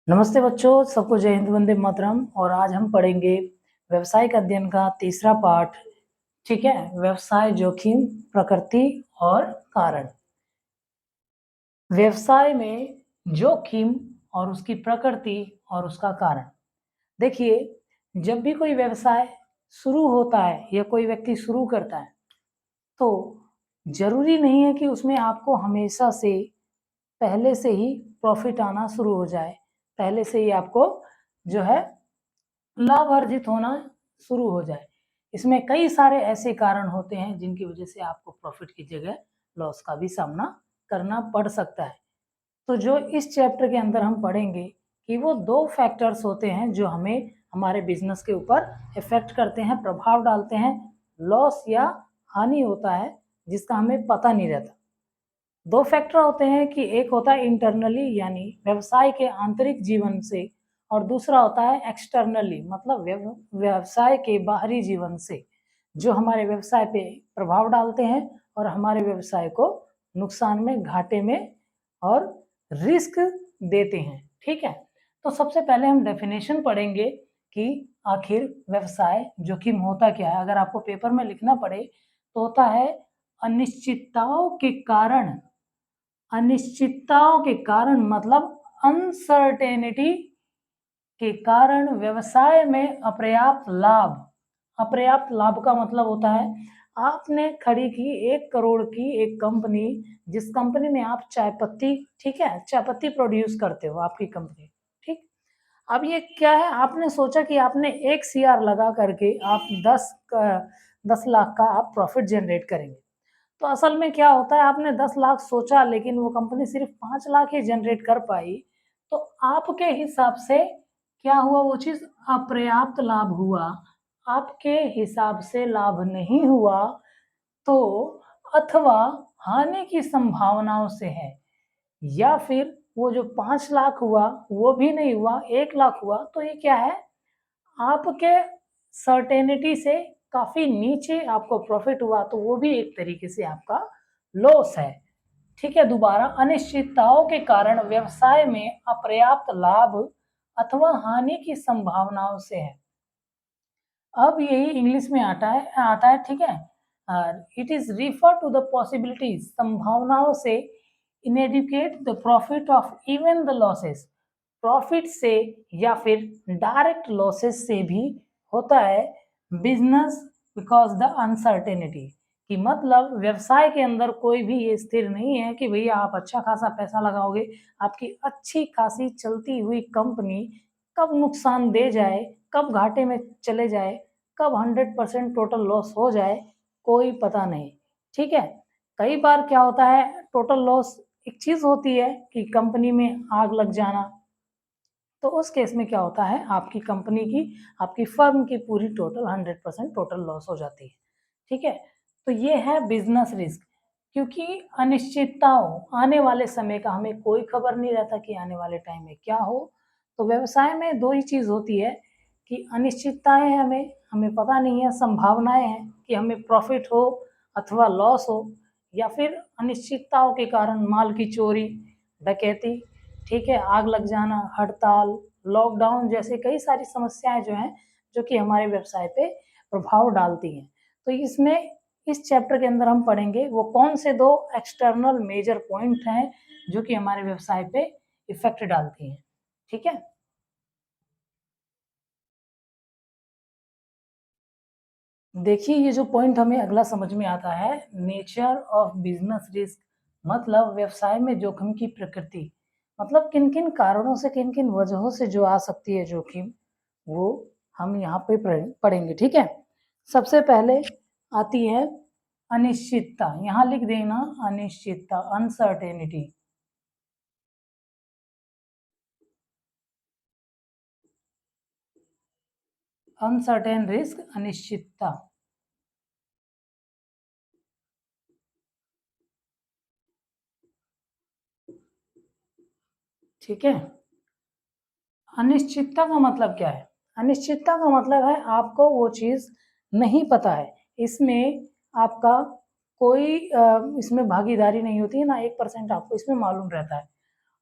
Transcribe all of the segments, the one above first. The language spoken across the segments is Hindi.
नमस्ते बच्चों, सबको जय हिंद वंदे मातरम। और आज हम पढ़ेंगे व्यवसायिक अध्ययन का तीसरा पाठ। ठीक है, व्यवसाय जोखिम, प्रकृति और कारण। व्यवसाय में जोखिम और उसकी प्रकृति और उसका कारण। देखिए, जब भी कोई व्यवसाय शुरू होता है या कोई व्यक्ति शुरू करता है तो जरूरी नहीं है कि उसमें आपको हमेशा से पहले से ही प्रॉफिट आना शुरू हो जाए, पहले से ही आपको जो है लाभ अर्जित होना शुरू हो जाए। इसमें कई सारे ऐसे कारण होते हैं जिनकी वजह से आपको प्रॉफिट की जगह लॉस का भी सामना करना पड़ सकता है। तो जो इस चैप्टर के अंदर हम पढ़ेंगे कि वो दो फैक्टर्स होते हैं जो हमें हमारे बिजनेस के ऊपर इफेक्ट करते हैं, प्रभाव डालते हैं, लॉस या हानि होता है जिसका हमें पता नहीं रहता। दो फैक्टर होते हैं कि एक होता है इंटरनली यानी व्यवसाय के आंतरिक जीवन से, और दूसरा होता है एक्सटर्नली मतलब व्यवसाय के बाहरी जीवन से, जो हमारे व्यवसाय पे प्रभाव डालते हैं और हमारे व्यवसाय को नुकसान में, घाटे में और रिस्क देते हैं। ठीक है, तो सबसे पहले हम डेफिनेशन पढ़ेंगे कि आखिर व्यवसाय जोखिम होता क्या है। अगर आपको पेपर में लिखना पड़े तो होता है अनिश्चितताओं के कारण। अनिश्चितताओं के कारण मतलब अनसर्टेनिटी के कारण व्यवसाय में अपर्याप्त लाभ। अपर्याप्त लाभ का मतलब होता है आपने खड़ी की 1 करोड़ की एक कंपनी, जिस कंपनी में आप चाय पत्ती, ठीक है, चाय पत्ती प्रोड्यूस करते हो आपकी कंपनी। ठीक, अब ये क्या है, आपने सोचा कि आपने 1 CR लगा करके आप 10 लाख का आप प्रॉफिट जनरेट करेंगे। तो असल में क्या होता है, आपने 10 लाख सोचा लेकिन वो कंपनी सिर्फ 5 लाख ही जनरेट कर पाई। तो आपके हिसाब से क्या हुआ, वो चीज अपर्याप्त लाभ हुआ, आपके हिसाब से लाभ नहीं हुआ। तो अथवा हानि की संभावनाओं से है, या फिर वो जो 5 लाख हुआ वो भी नहीं हुआ, 1 लाख हुआ, तो ये क्या है, आपके सर्टेनिटी से काफी नीचे आपको प्रॉफिट हुआ, तो वो भी एक तरीके से आपका लॉस है। ठीक है, दोबारा, अनिश्चितताओं के कारण व्यवसाय में अपर्याप्त लाभ अथवा हानि की संभावनाओं से है। अब यही इंग्लिश में आता है। ठीक है, it is refer to the possibilities, संभावनाओं से, inadequate the profit of even the losses, profit से या फिर डायरेक्ट लॉसेस से भी होता है बिजनेस बिकॉज द अनसर्टेनिटी। कि मतलब व्यवसाय के अंदर कोई भी ये स्थिर नहीं है कि भैया आप अच्छा खासा पैसा लगाओगे, आपकी अच्छी खासी चलती हुई कंपनी कब नुकसान दे जाए, कब घाटे में चले जाए, कब 100% टोटल लॉस हो जाए, कोई पता नहीं। ठीक है, कई बार क्या होता है, टोटल लॉस एक चीज होती है कि कंपनी में आग लग जाना, तो उस केस में क्या होता है, आपकी कंपनी की, आपकी फर्म की पूरी टोटल 100% टोटल लॉस हो जाती है। ठीक है, तो ये है बिजनेस रिस्क, क्योंकि अनिश्चितताओं, आने वाले समय का हमें कोई खबर नहीं रहता कि आने वाले टाइम में क्या हो। तो व्यवसाय में दो ही चीज होती है कि अनिश्चितताएं हमें हमें पता नहीं है, संभावनाएं हैं कि हमें प्रॉफिट हो अथवा लॉस हो, या फिर अनिश्चितताओं के कारण माल की चोरी, डकैती, ठीक है, आग लग जाना, हड़ताल, लॉकडाउन जैसे कई सारी समस्याएं जो हैं, जो कि हमारे व्यवसाय पे प्रभाव डालती हैं। तो इसमें इस चैप्टर के अंदर हम पढ़ेंगे वो कौन से दो एक्सटर्नल मेजर पॉइंट हैं जो कि हमारे व्यवसाय पे इफेक्ट डालती हैं। ठीक है, देखिए, ये जो पॉइंट हमें अगला समझ में आता है, नेचर ऑफ बिजनेस रिस्क, मतलब व्यवसाय में जोखिम की प्रकृति, मतलब किन किन कारणों से, किन किन वजहों से जो आ सकती है जोखिम, वो हम यहाँ पे पढ़ेंगे। ठीक है, सबसे पहले आती है अनिश्चितता, यहाँ लिख देना अनिश्चितता, अनसर्टेनिटी। अनसर्टेन रिस्क, अनिश्चितता। ठीक है, अनिश्चितता का मतलब क्या है, अनिश्चितता का मतलब है आपको वो चीज नहीं पता है, इसमें आपका कोई इसमें भागीदारी नहीं होती है ना, 1% आपको इसमें मालूम रहता है।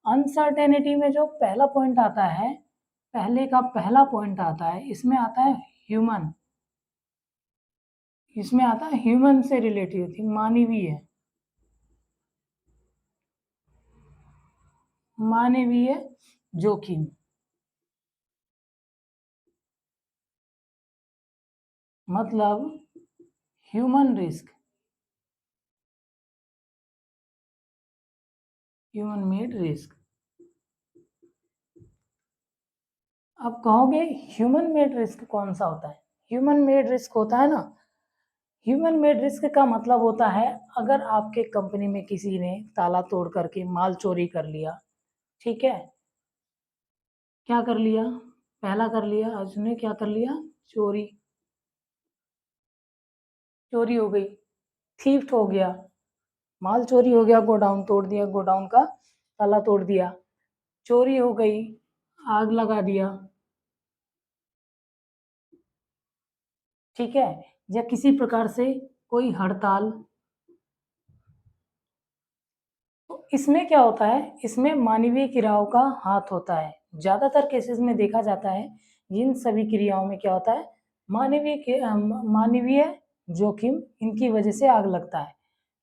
अनसर्टेनिटी में जो पहला पॉइंट आता है, पहले का पहला पॉइंट आता है, इसमें आता है ह्यूमन, इसमें आता है ह्यूमन से रिलेटेड होती है, मानवीय जोखिम, मतलब human risk, human made risk. अब कहोगे ह्यूमन मेड रिस्क कौन सा होता है? ह्यूमन मेड रिस्क होता है ना, ह्यूमन मेड रिस्क का मतलब होता है अगर आपके कंपनी में किसी ने ताला तोड़ करके माल चोरी कर लिया, ठीक है, क्या कर लिया, पहला कर लिया, उसने क्या कर लिया, चोरी, चोरी हो गई, थीफ्ट हो गया, माल चोरी हो गया, गोडाउन तोड़ दिया, गोडाउन का ताला तोड़ दिया, चोरी हो गई, आग लगा दिया, ठीक है, या किसी प्रकार से कोई हड़ताल। तो इसमें क्या होता है, इसमें मानवीय क्रियाओं का हाथ होता है। ज्यादातर केसेस में देखा जाता है इन सभी क्रियाओं में क्या होता है, मानवीय जोखिम, इनकी वजह से आग लगता है।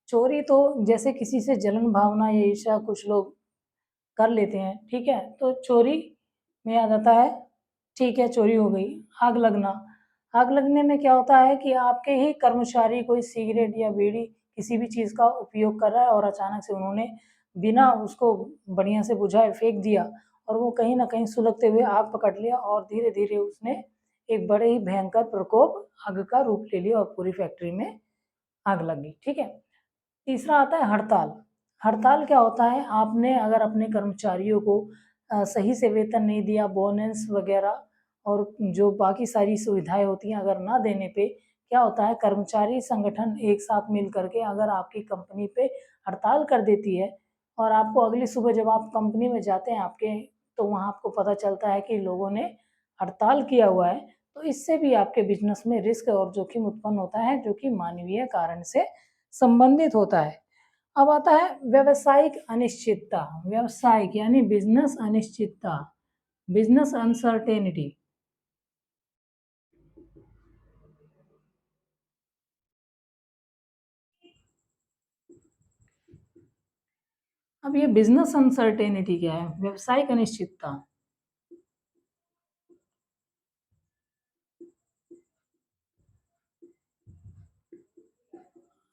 चोरी तो जैसे किसी से जलन भावना या ईर्ष्या कुछ लोग कर लेते हैं, ठीक है, तो चोरी में आ जाता है, ठीक है, चोरी हो गई। आग लगना, आग लगने में क्या होता है कि आपके ही कर्मचारी कोई सिगरेट या बीड़ी किसी भी चीज़ का उपयोग कर रहा है और अचानक से उन्होंने बिना उसको बढ़िया से बुझाए फेंक दिया और वो कहीं ना कहीं सुलगते हुए आग पकड़ लिया और धीरे धीरे उसने एक बड़े ही भयंकर प्रकोप आग का रूप ले लिया और पूरी फैक्ट्री में आग लग गई, ठीक है। तीसरा आता है हड़ताल। हड़ताल क्या होता है, आपने अगर अपने कर्मचारियों को सही से वेतन नहीं दिया, बोनस वगैरह और जो बाकी सारी सुविधाएं होती हैं अगर ना देने पे क्या होता है, कर्मचारी संगठन एक साथ मिल करके अगर आपकी कंपनी पे हड़ताल कर देती है और आपको अगली सुबह जब आप कंपनी में जाते हैं आपके, तो वहाँ आपको पता चलता है कि लोगों ने हड़ताल किया हुआ है, तो इससे भी आपके बिजनेस में रिस्क और जोखिम उत्पन्न होता है जो कि मानवीय कारण से संबंधित होता है। अब आता है व्यावसायिक अनिश्चितता, व्यावसायिक यानी बिजनेस अनिश्चितता, बिजनेस अनसर्टेनिटी। अब ये बिजनेस अनसर्टेनिटी क्या है, व्यावसायिक अनिश्चितता,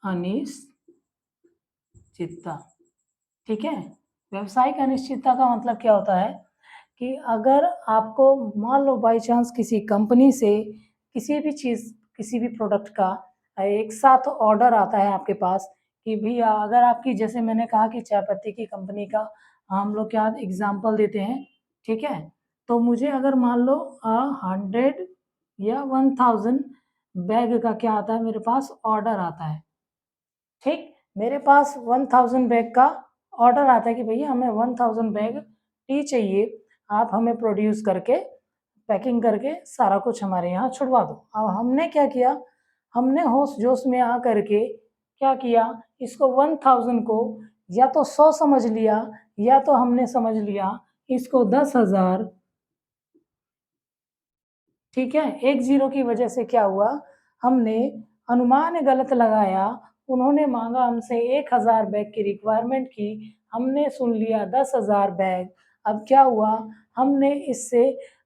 अनिश्चितता, ठीक है। व्यावसायिक अनिश्चितता का मतलब क्या होता है कि अगर आपको मान लो बाई चांस किसी कंपनी से किसी भी चीज़, किसी भी प्रोडक्ट का एक साथ ऑर्डर आता है आपके पास कि भैया अगर आपकी, जैसे मैंने कहा कि चाय पत्ती की कंपनी का हम लोग क्या एग्जांपल देते हैं, ठीक है, तो मुझे अगर मान लो 100 या 1000 बैग का क्या आता है, मेरे पास ऑर्डर आता है, ठीक, मेरे पास 1000 बैग का ऑर्डर आता है कि भैया हमें 1000 बैग टी चाहिए, आप हमें प्रोड्यूस करके पैकिंग करके सारा कुछ हमारे यहाँ छुड़वा दो। अब हमने क्या किया, हमने होश जोश में आ करके क्या किया, इसको 1000 को या तो 100 समझ लिया या तो हमने समझ लिया इसको 10,000, ठीक है। एक जीरो की वजह से क्या हुआ, हमने अनुमान गलत लगाया, उन्होंने मांगा हमसे 1000 बैग की रिक्वायरमेंट की, हमने सुन लिया 10,000 बैग। अब क्या हुआ, हमने इससे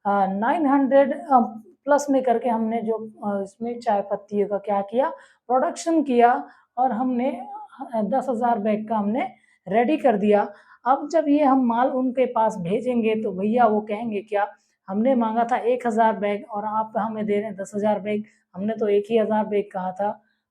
900 प्लस में करके हमने जो इसमें चाय पत्ती का क्या किया, प्रोडक्शन किया और हमने 10,000 बैग का हमने रेडी कर दिया। अब जब ये हम माल उनके पास भेजेंगे तो भैया वो कहेंगे क्या, हमने मांगा था 1000 बैग और आप हमें दे रहे हैं 10,000 बैग, हमने तो 1 ही 1000 बैग कहा था।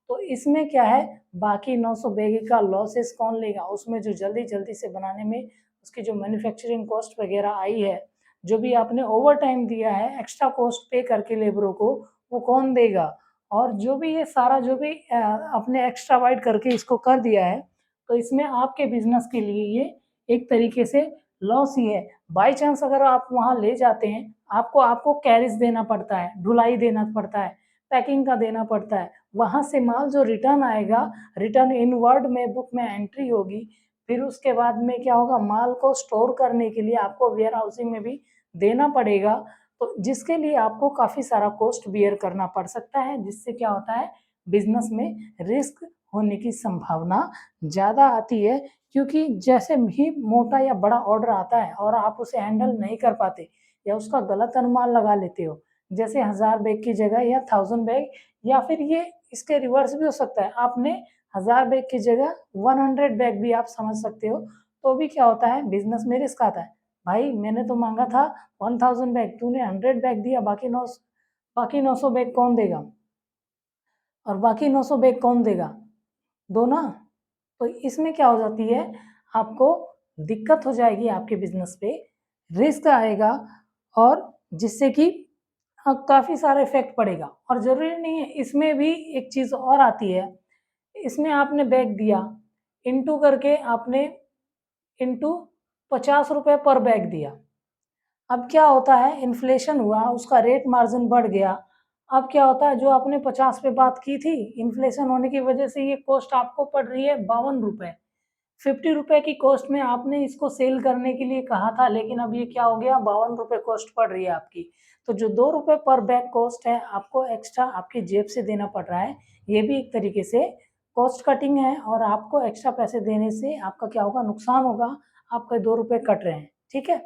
तो इसमें क्या है, बाकी 900 बैग का लॉसेस कौन लेगा, उसमें जो जल्दी जल्दी से बनाने में उसकी जो मैन्युफैक्चरिंग कॉस्ट वगैरह आई है, जो भी आपने ओवर टाइम दिया है, एक्स्ट्रा कॉस्ट पे करके लेबरों को, वो कौन देगा। और जो भी ये सारा जो भी अपने एक्स्ट्रा वाइड करके इसको कर दिया है, तो इसमें आपके बिजनेस के लिए ये एक तरीके से लॉस ही है। बाई चांस अगर आप वहाँ ले जाते हैं, आपको आपको कैरेज देना पड़ता है, ढुलाई देना पड़ता है, पैकिंग का देना पड़ता है, वहाँ से माल जो रिटर्न आएगा, रिटर्न इनवर्ड में बुक में एंट्री होगी, फिर उसके बाद में क्या होगा, माल को स्टोर करने के लिए आपको वेयर हाउसिंग में भी देना पड़ेगा, तो जिसके लिए आपको काफ़ी सारा कॉस्ट बियर करना पड़ सकता है, जिससे क्या होता है, बिज़नेस में रिस्क होने की संभावना ज़्यादा आती है। क्योंकि जैसे ही मोटा या बड़ा ऑर्डर आता है और आप उसे हैंडल नहीं कर पाते या उसका गलत अनुमान लगा लेते हो, जैसे 1000 बैग की जगह या 1000 बैग, या फिर ये इसके रिवर्स भी हो सकता है, आपने 1000 बैग की जगह 100 बैग भी आप समझ सकते हो, तो भी क्या होता है, बिज़नेस में रिस्क आता है। भाई मैंने तो माँगा था 1000 बैग, तूने 100 बैग दिया, बाकी 900 बैग कौन देगा? और बाकी 900 बैग कौन देगा? दो ना। तो इसमें क्या हो जाती है, आपको दिक्कत हो जाएगी आपके बिज़नेस पे, रिस्क आएगा, और जिससे कि काफ़ी सारा इफ़ेक्ट पड़ेगा। और ज़रूरी नहीं है, इसमें भी एक चीज़ और आती है, इसमें आपने बैग दिया, इंटू करके आपने इंटू ₹50 पर बैग दिया। अब क्या होता है, इन्फ्लेशन हुआ, उसका रेट मार्जिन बढ़ गया। अब क्या होता है, जो आपने 50 पे बात की थी, इन्फ्लेशन होने की वजह से ये कॉस्ट आपको पड़ रही है ₹52। ₹50 की कॉस्ट में आपने इसको सेल करने के लिए कहा था, लेकिन अब ये क्या हो गया, ₹52 कॉस्ट पड़ रही है आपकी। तो जो ₹2 पर बैग कॉस्ट है, आपको एक्स्ट्रा आपकी जेब से देना पड़ रहा है। ये भी एक तरीके से कॉस्ट कटिंग है, और आपको एक्स्ट्रा पैसे देने से आपका क्या होगा, नुकसान होगा, आपके ₹2 कट रहे हैं, ठीक है?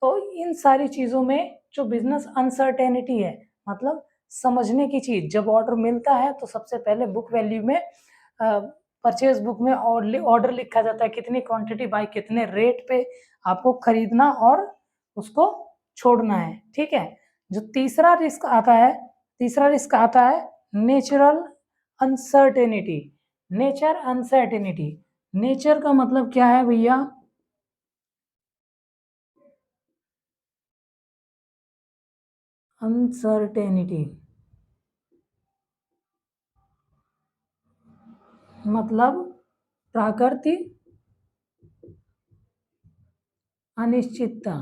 तो इन सारी चीज़ों में जो बिज़नेस अनसर्टेनिटी है, मतलब समझने की चीज़, जब ऑर्डर मिलता है तो सबसे पहले बुक वैल्यू में परचेज़ बुक में ऑर्डर लिखा जाता है, कितनी क्वांटिटी बाय कितने रेट पे आपको खरीदना और उसको छोड़ना है, ठीक है? जो तीसरा रिस्क आता है नेचुरल अनसर्टेनिटी। नेचर का मतलब क्या है भैया? अनसर्टेनिटी मतलब प्राकृतिक अनिश्चितता।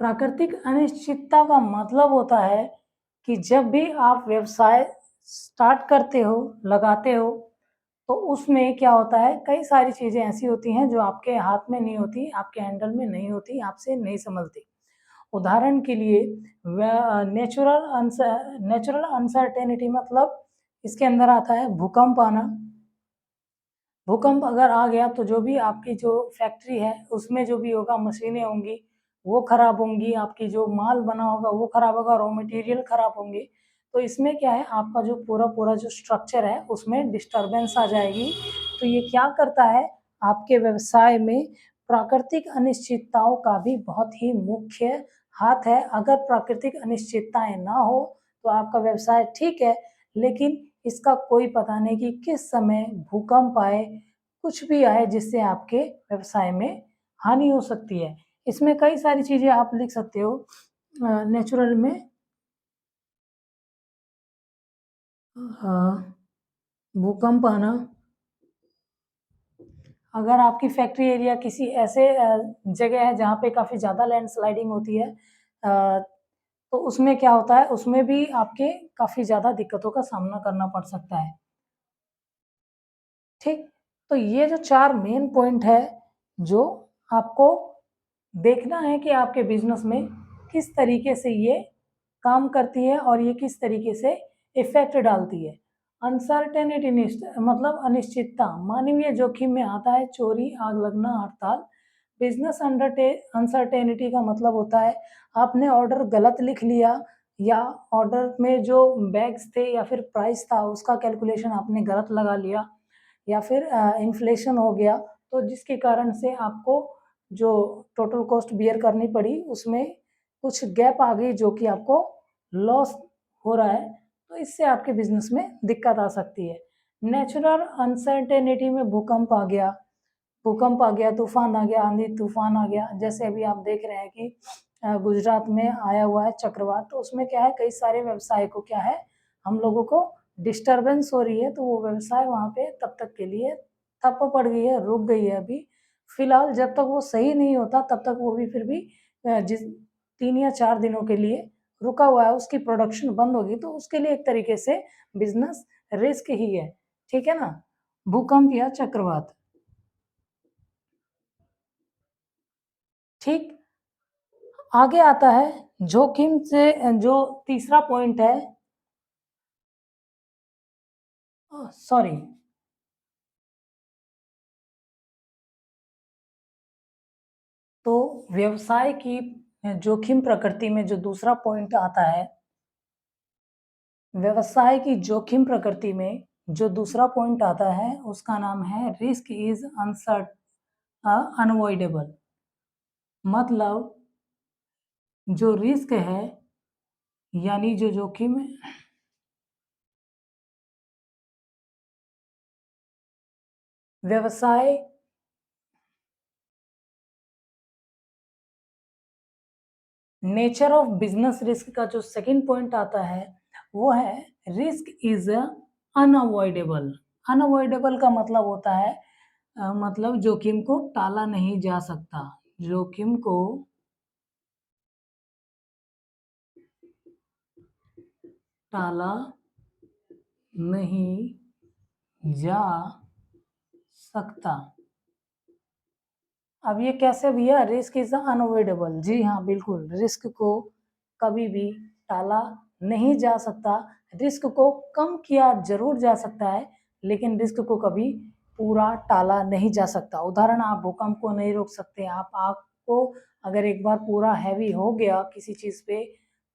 प्राकृतिक अनिश्चितता का मतलब होता है कि जब भी आप व्यवसाय स्टार्ट करते हो, लगाते हो, तो उसमें क्या होता है, कई सारी चीज़ें ऐसी होती हैं जो आपके हाथ में नहीं होती, आपके हैंडल में नहीं होती, आपसे नहीं संभलती। उदाहरण के लिए नेचुरल अनसर्टेनिटी मतलब इसके अंदर आता है भूकंप आना। भूकंप अगर आ गया तो जो भी आपकी जो फैक्ट्री है, उसमें जो भी होगा, मशीनें होंगी, वो खराब होंगी, आपकी जो माल बना होगा वो खराब होगा, रॉ मटेरियल खराब होंगे। तो इसमें क्या है, आपका जो पूरा जो स्ट्रक्चर है उसमें डिस्टरबेंस आ जाएगी। तो ये क्या करता है, आपके व्यवसाय में प्राकृतिक अनिश्चितताओं का भी बहुत ही मुख्य हाथ है। अगर प्राकृतिक अनिश्चितताएं ना हो तो आपका व्यवसाय ठीक है, लेकिन इसका कोई पता नहीं कि किस समय भूकंप आए, कुछ भी आए जिससे आपके व्यवसाय में हानि हो सकती है। इसमें कई सारी चीज़ें आप लिख सकते हो नेचुरल में। भूकंप आना, अगर आपकी फैक्ट्री एरिया किसी ऐसे जगह है जहाँ पे काफ़ी ज़्यादा लैंडस्लाइडिंग होती है, तो उसमें क्या होता है, उसमें भी आपके काफ़ी ज़्यादा दिक्कतों का सामना करना पड़ सकता है। ठीक? तो ये जो 4 मेन पॉइंट है, जो आपको देखना है कि आपके बिज़नेस में किस तरीके से ये काम करती है और ये किस तरीके से इफ़ेक्ट डालती है। अनसर्टेनिटी मतलब अनिश्चितता, मानवीय जोखिम में आता है चोरी, आग लगना, हड़ताल। बिज़नेस अनसर्टेनिटी का मतलब होता है, आपने ऑर्डर गलत लिख लिया, या ऑर्डर में जो बैग्स थे या फिर प्राइस था उसका कैलकुलेशन आपने गलत लगा लिया, या फिर इन्फ्लेशन हो गया, तो जिसके कारण से आपको जो टोटल कॉस्ट बियर करनी पड़ी, उसमें कुछ गैप आ गई जो कि आपको लॉस हो रहा है, तो इससे आपके बिज़नेस में दिक्कत आ सकती है। नेचुरल अनसर्टेनिटी में भूकंप आ गया, तूफ़ान आ गया, आंधी-तूफ़ान आ गया, जैसे अभी आप देख रहे हैं कि गुजरात में आया हुआ है चक्रवात, तो उसमें क्या है, कई सारे व्यवसाय को क्या है, हम लोगों को डिस्टर्बेंस हो रही है, तो वो व्यवसाय वहाँ पे तब तक के लिए ठप्प पड़ गई है, रुक गई है अभी। फिलहाल जब तक वो सही नहीं होता, तब तक वो भी फिर भी जिस 3 या 4 दिनों के लिए रुका हुआ है, उसकी प्रोडक्शन बंद होगी, तो उसके लिए एक तरीके से बिज़नेस रिस्क ही है। ठीक है ना, भूकंप या चक्रवात। ठीक, आगे आता है जोखिम से जो तीसरा पॉइंट है, सॉरी, तो व्यवसाय की जोखिम प्रकृति में जो दूसरा पॉइंट आता है, व्यवसाय की जोखिम प्रकृति में जो दूसरा पॉइंट आता है उसका नाम है रिस्क इज अनअवॉइडेबल। मतलब जो रिस्क है यानी जो जोखिम है, व्यवसाय नेचर ऑफ बिजनेस रिस्क का जो सेकंड पॉइंट आता है वो है रिस्क इज अनअवॉइडेबल। अनअवॉइडेबल का मतलब होता है मतलब जोखिम को टाला नहीं जा सकता, जोखिम को टाला नहीं जा सकता। अब ये कैसे भैया, रिस्क इज अनअवॉइडेबल, जी हाँ बिल्कुल, रिस्क को कभी भी टाला नहीं जा सकता। रिस्क को कम किया जरूर जा सकता है लेकिन रिस्क को कभी पूरा टाला नहीं जा सकता। उदाहरण, आप भूकंप को नहीं रोक सकते, आप आग को अगर एक बार पूरा हैवी हो गया किसी चीज़ पे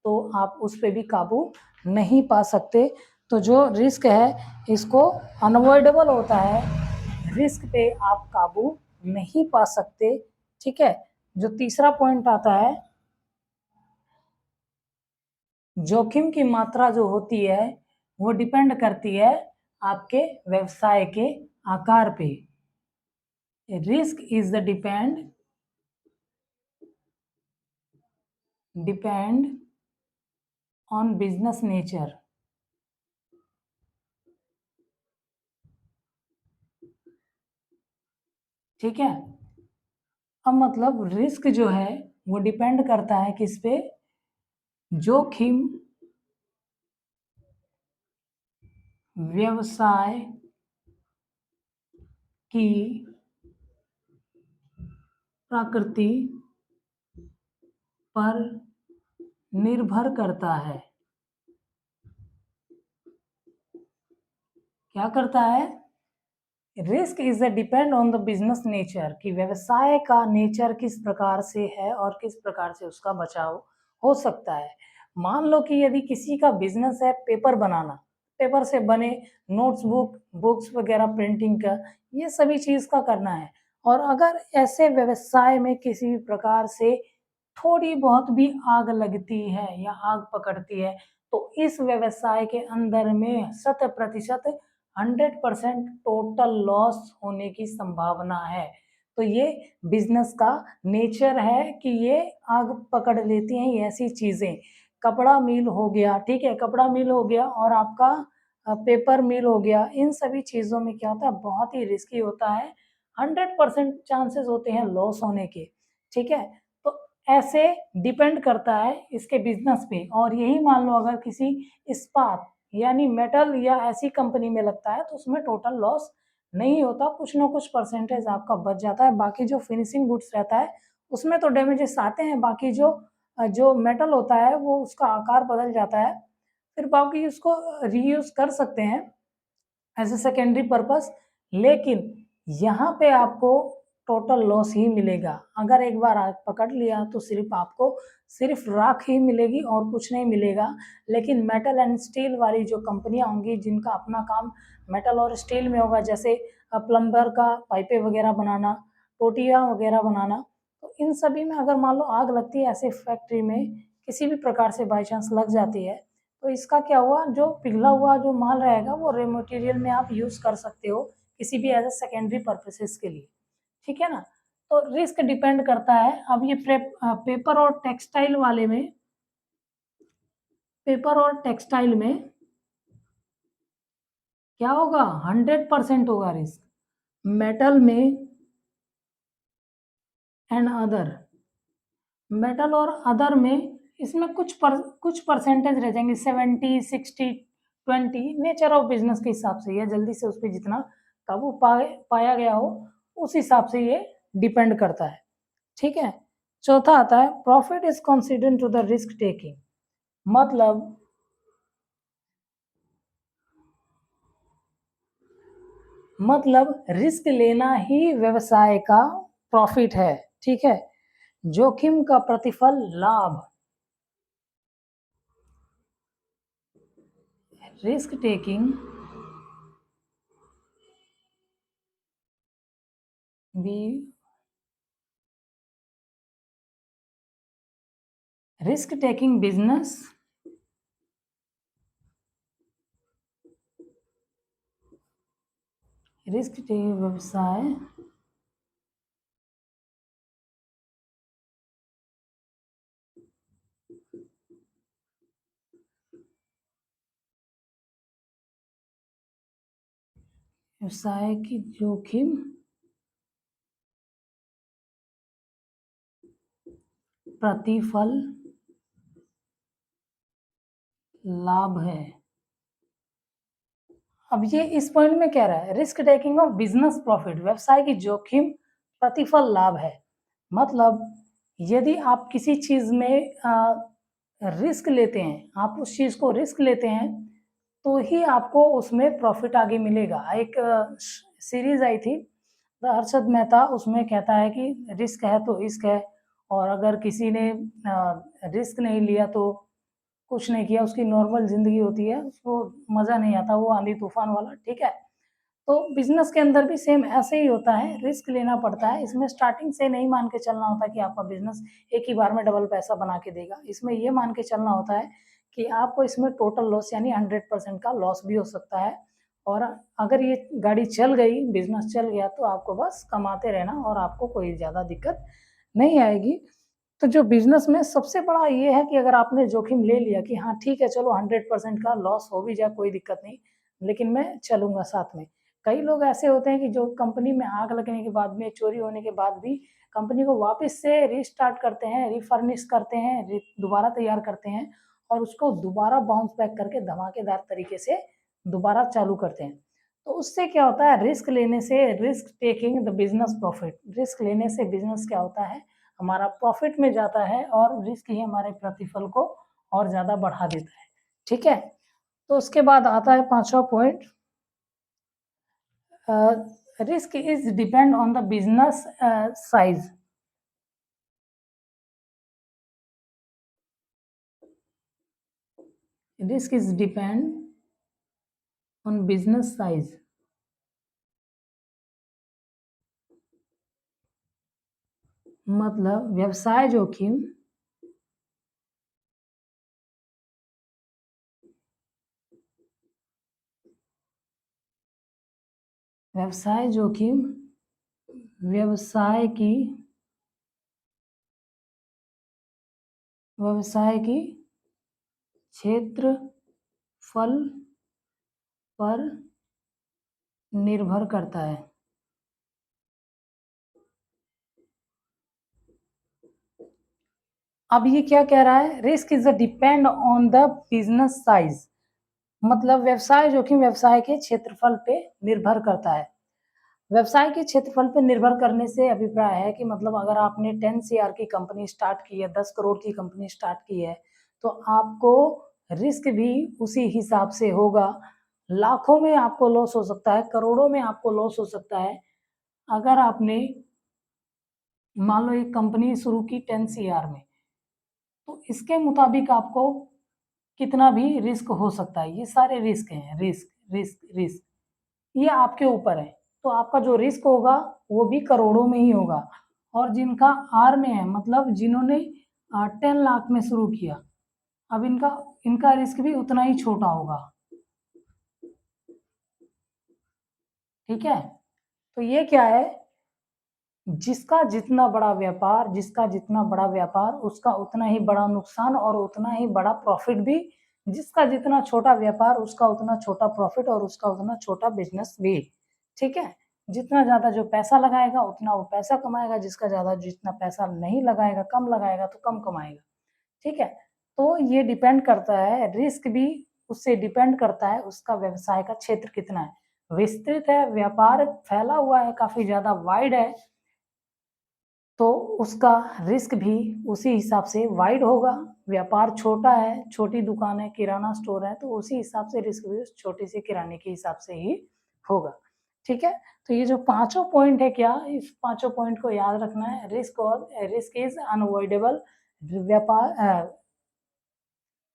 तो आप उस पे भी काबू नहीं पा सकते। तो जो रिस्क है इसको अनअवॉइडेबल होता है, रिस्क पे आप काबू नहीं पा सकते। ठीक है, जो तीसरा पॉइंट आता है, जोखिम की मात्रा जो होती है वो डिपेंड करती है आपके व्यवसाय के आकार पे। Risk is the depend on business nature. ठीक है, अब मतलब रिस्क जो है वो डिपेंड करता है किस पे, जोखिम व्यवसाय की प्रकृति पर निर्भर करता है। क्या करता है, risk is a depend on the business nature, कि व्यवसाय का नेचर किस प्रकार से है और किस प्रकार से उसका बचाव हो सकता है। मान लो कि यदि किसी का बिजनेस है पेपर बनाना, पेपर से बने नोट्स बुक्स वगैरह प्रिंटिंग का, ये सभी चीज का करना है, और अगर ऐसे व्यवसाय में किसी भी प्रकार से थोड़ी बहुत भी आग लगती है या आग पकड़ती है तो इस व्यवसाय के अंदर में 100% 100% टोटल लॉस होने की संभावना है। तो ये बिजनेस का नेचर है कि ये आग पकड़ लेती हैं ये ऐसी चीजें। कपड़ा मिल हो गया, ठीक है, कपड़ा मिल हो गया और आपका पेपर मिल हो गया, इन सभी चीजों में क्या होता है, बहुत ही रिस्की होता है, 100% चांसेस होते हैं लॉस होने के। ठीक है, तो ऐसे डिपेंड करता है इसके बिजनेस पे। और यही मान लो अगर किसी इस्पात यानी मेटल या ऐसी कंपनी में लगता है तो उसमें टोटल लॉस नहीं होता, कुछ ना कुछ परसेंटेज आपका बच जाता है। बाकी जो फिनिशिंग गुड्स रहता है उसमें तो डैमेजेस आते हैं, बाकी जो जो मेटल होता है वो उसका आकार बदल जाता है, फिर बाकी उसको रीयूज कर सकते हैं एज ए सेकेंडरी पर्पस। लेकिन यहाँ पे आपको टोटल लॉस ही मिलेगा। अगर एक बार आग पकड़ लिया तो सिर्फ आपको सिर्फ राख ही मिलेगी और कुछ नहीं मिलेगा। लेकिन मेटल एंड स्टील वाली जो कंपनियां होंगी जिनका अपना काम मेटल और स्टील में होगा, जैसे प्लम्बर का पाइपें वगैरह बनाना, टोटियाँ वगैरह बनाना, तो इन सभी में अगर मान लो आग लगती है ऐसे फैक्ट्री में, किसी भी प्रकार से बाई चांस लग जाती है, तो इसका क्या हुआ, जो पिघला हुआ जो माल रहेगा वो रे मटेरियल में आप यूज कर सकते हो किसी भी एज ए सेकेंडरी पर्पसेस के लिए। ठीक है ना, तो रिस्क डिपेंड करता है। अब ये पेपर और टेक्सटाइल वाले में, पेपर और टेक्सटाइल में क्या होगा, 100% होगा रिस्क। मेटल में एंड अदर, मेटल और अदर में इसमें कुछ परसेंटेज रह जाएंगे, 70, 60, 20 नेचर ऑफ बिजनेस के हिसाब से, या जल्दी से उस पर जितना काबू पाया गया हो उस हिसाब से ये डिपेंड करता है। ठीक है। चौथा आता है profit is considered to the risk taking. मतलब रिस्क लेना ही व्यवसाय का प्रॉफिट है। ठीक है। जोखिम का प्रतिफल लाभ। रिस्क टेकिंग भी risk taking business risk taking व्यवसाय व्यवसाय की जोखिम प्रतिफल लाभ है। अब ये इस पॉइंट में कह रहा है risk taking of business profit, व्यवसाय की जोखिम प्रतिफल लाभ है। मतलब यदि आप किसी चीज में रिस्क लेते हैं, आप उस चीज को रिस्क लेते हैं तो ही आपको उसमें प्रॉफिट आगे मिलेगा। एक सीरीज आई थी द हर्षद मेहता, उसमें कहता है कि रिस्क है तो इश्क है, और अगर किसी ने रिस्क नहीं लिया तो कुछ नहीं किया, उसकी नॉर्मल जिंदगी होती है, उसको मजा नहीं आता, वो आंधी तूफान वाला। ठीक है। तो बिजनेस के अंदर भी सेम ऐसे ही होता है, रिस्क लेना पड़ता है। इसमें स्टार्टिंग से नहीं मान के चलना होता कि आपका बिजनेस एक ही बार में डबल पैसा बना के देगा। इसमें ये मान के चलना होता है कि आपको इसमें टोटल लॉस यानी 100% का लॉस भी हो सकता है, और अगर ये गाड़ी चल गई, बिजनेस चल गया, तो आपको बस कमाते रहना और आपको कोई ज़्यादा दिक्कत नहीं आएगी। तो जो बिजनेस में सबसे बड़ा ये है कि अगर आपने जोखिम ले लिया कि हाँ ठीक है चलो 100% का लॉस हो भी जाए कोई दिक्कत नहीं, लेकिन मैं चलूंगा साथ में। कई लोग ऐसे होते हैं कि जो कंपनी में आग लगने के बाद में, चोरी होने के बाद भी कंपनी को वापस से रीस्टार्ट करते हैं, रिफर्निश करते हैं, दोबारा तैयार करते हैं, और उसको दोबारा बाउंस बैक करके धमाकेदार तरीके से दोबारा चालू करते हैं। तो उससे क्या होता है, रिस्क लेने से, risk taking the business profit, risk लेने से बिजनेस क्या होता है, हमारा प्रॉफिट में जाता है, और रिस्क ही हमारे प्रतिफल को और ज़्यादा बढ़ा देता है। ठीक है। तो उसके बाद आता है पांचवा point, risk is depend on the business size. Risk is depend on business size. मतलब व्यवसाय जोखिम व्यवसाय की क्षेत्रफल पर निर्भर करता है। अब ये क्या कह रहा है, risk is depend on the business size. मतलब व्यवसाय जोखिम व्यवसाय के क्षेत्रफल पे निर्भर करता है। व्यवसाय के क्षेत्रफल पर निर्भर करने से अभिप्राय है कि मतलब अगर आपने 10 CR की कंपनी स्टार्ट की है, 10 करोड़ की कंपनी स्टार्ट की है, तो आपको रिस्क भी उसी हिसाब से होगा। लाखों में आपको लॉस हो सकता है, करोड़ों में आपको लॉस हो सकता है। अगर आपने मान लो एक कंपनी शुरू की 10 CR में, तो इसके मुताबिक आपको कितना भी रिस्क हो सकता है। ये सारे रिस्क हैं, रिस्क रिस्क रिस्क, ये आपके ऊपर है। तो आपका जो रिस्क होगा वो भी करोड़ों में ही होगा। और जिनका आर में है, मतलब जिन्होंने 10 लाख में शुरू किया, अब इनका इनका रिस्क भी उतना ही छोटा होगा। ठीक है। तो ये क्या है, जिसका जितना बड़ा व्यापार उसका उतना ही बड़ा नुकसान और उतना ही बड़ा प्रॉफिट भी। जिसका जितना छोटा व्यापार उसका उतना छोटा प्रॉफिट और उसका उतना छोटा बिजनेस भी। ठीक है। जितना ज्यादा जो पैसा लगाएगा उतना वो पैसा कमाएगा, जितना पैसा नहीं लगाएगा, कम लगाएगा तो कम कमाएगा। ठीक है। तो ये डिपेंड करता है, रिस्क भी उससे डिपेंड करता है उसका व्यवसाय का क्षेत्र कितना है, विस्तृत है, व्यापार फैला हुआ है, काफी ज्यादा वाइड है, तो उसका रिस्क भी उसी हिसाब से वाइड होगा। व्यापार छोटा है, छोटी दुकान है, किराना स्टोर है, तो उसी हिसाब से रिस्क भी उस छोटे से किराने के हिसाब से ही होगा। ठीक है, तो ये जो पांचों पॉइंट है, क्या इस पांचों पॉइंट को याद रखना है। Risk is unavoidable. व्यापार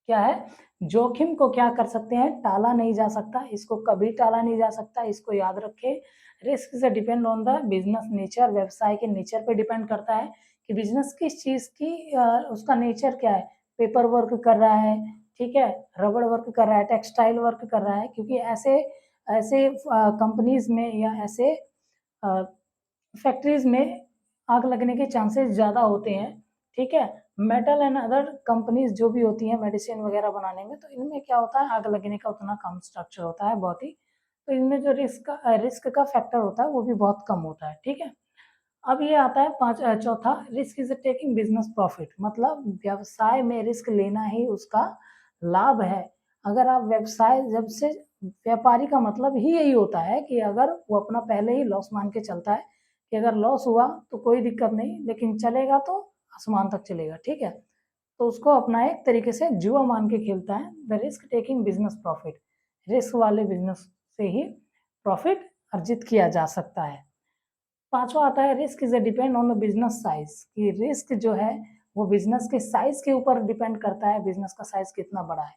क्या है, जोखिम को क्या कर सकते हैं, टाला नहीं जा सकता, इसको कभी टाला नहीं जा सकता, इसको याद रखें। रिस्क से depend on the business nature, व्यवसाय के नेचर पे डिपेंड करता है कि बिजनेस किस चीज की उसका नेचर क्या है, पेपर वर्क कर रहा है, ठीक है, रबड़ वर्क कर रहा है, टेक्सटाइल वर्क कर रहा है, क्योंकि ऐसे ऐसे कंपनीज में या ऐसे फैक्ट्रीज में आग लगने के चांसेस ज़्यादा होते हैं। ठीक है, मेटल एंड अदर कंपनीज जो भी होती हैं मेडिसिन वगैरह बनाने में, तो इनमें क्या होता है, आग लगने का उतना कम स्ट्रक्चर होता है बहुत ही, तो इनमें जो रिस्क का फैक्टर होता है वो भी बहुत कम होता है। ठीक है, अब ये आता है चौथा, risk is taking business profit, मतलब व्यवसाय में रिस्क लेना ही उसका लाभ है। अगर आप व्यवसाय, जब से व्यापारी का मतलब ही यही होता है कि अगर वो अपना पहले ही लॉस मान के चलता है कि अगर लॉस हुआ तो कोई दिक्कत नहीं, लेकिन चलेगा तो आसमान तक चलेगा। ठीक है, तो उसको अपना एक तरीके से जुआ मान के खेलता है। The risk taking business profit, risk वाले बिजनेस से ही प्रॉफिट अर्जित किया जा सकता है। पांचवा आता है, risk is depend on the business size, कि रिस्क जो है वो बिजनेस के साइज के ऊपर डिपेंड करता है, बिजनेस का साइज कितना बड़ा है।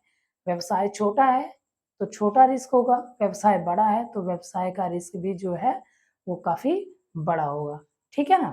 व्यवसाय छोटा है तो छोटा रिस्क होगा, व्यवसाय बड़ा है तो व्यवसाय का रिस्क भी जो है वो काफी बड़ा होगा। ठीक है ना।